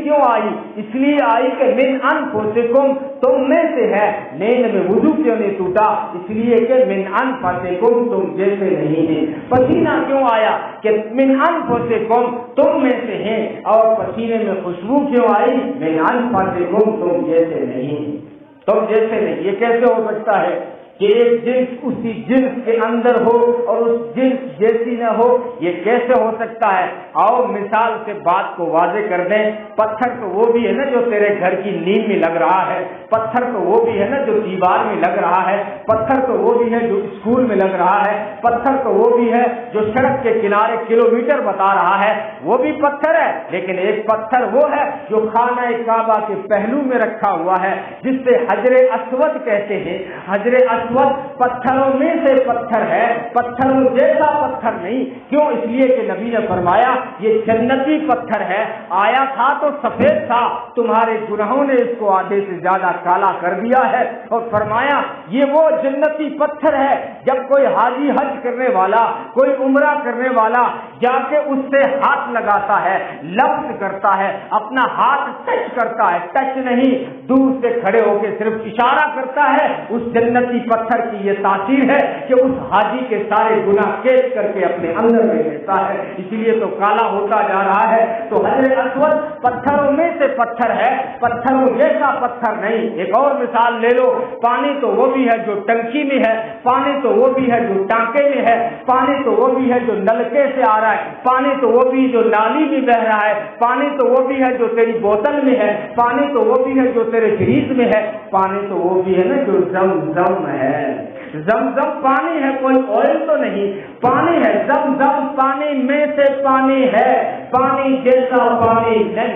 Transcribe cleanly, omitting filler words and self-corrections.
کیوں آئی؟ اس لیے آئی کہ من انفسکم، تم میں سے ہے۔ نیند میں وضو کیوں نہیں ٹوٹا؟ اس لیے کہ من انفسکم، تم جیسے نہیں ہیں۔ پسینہ کیوں آیا؟ کہ من انفسکم، تم میں سے ہیں۔ اور پسینے میں خوشبو کیوں آئی؟ من انفسکم، تم جیسے نہیں، تم جیسے نہیں۔ یہ کیسے ہو سکتا ہے کہ ایک جنس اسی جنس کے اندر ہو اور اس جنس جیسی نہ ہو؟ یہ کیسے ہو سکتا ہے؟ آؤ مثال سے بات کو واضح کر دیں۔ پتھر تو وہ بھی ہے نا جو تیرے گھر کی نیند میں لگ رہا ہے، پتھر تو وہ بھی ہے نا جو دیوار میں لگ رہا ہے، پتھر تو وہ بھی ہے جو اسکول میں لگ رہا ہے، پتھر تو وہ بھی ہے جو سڑک کے کنارے کلومیٹر بتا رہا ہے، وہ بھی پتھر ہے۔ لیکن ایک پتھر وہ ہے جو خانہ کعبہ کے پہلو میں رکھا ہوا ہے، جس سے حجر اسود کہتے ہیں۔ حجر اسود پتھروں میں سے پتھر ہے، پتھروں جیسا پتھر نہیں۔ کیوں؟ اس لیے کہ نبی نے فرمایا یہ جنتی پتھر ہے، آیا تھا تو سفید تھا، تمہارے گناہوں نے اس کو آدھے سے زیادہ کالا کر دیا ہے۔ اور فرمایا یہ وہ جنتی پتھر ہے، جب کوئی حاجی حج کرنے والا، کوئی عمرہ کرنے والا جا کے اس سے ہاتھ لگاتا ہے، لمس کرتا ہے، اپنا ہاتھ ٹچ کرتا ہے، ٹچ نہیں، دور سے کھڑے ہو کے صرف اشارہ کرتا ہے، اس جنتی پتھر کی یہ تاثیر ہے کہ اس حاجی کے سارے گناہ کیچ کر کے اپنے اندر میں لیتا ہے، اسی لیے تو کالا ہوتا جا رہا ہے۔ تو حجر اسود پتھروں میں سے پتھر ہے، پتھروں جیسا پتھر نہیں۔ ایک اور مثال لے لو، پانی تو وہ بھی ہے جو ٹنکی میں ہے، پانی تو وہ بھی ہے جو ٹانکے میں ہے، پانی تو وہ بھی ہے جو نلکے سے آ رہا ہے، پانی تو وہ بھی جو نالی میں بہ رہا ہے، پانی تو وہ بھی ہے جو تیری بوتل میں ہے، پانی تو وہ بھی ہے جو تیرے فریج میں ہے، پانی تو وہ بھی ہے نا جو زمزم ہے۔ زمزم پانی ہے، کوئی آئل تو نہیں، پانی ہے۔ زمزم پانی میں سے پانی ہے، پانی جیسا پانی نہیں۔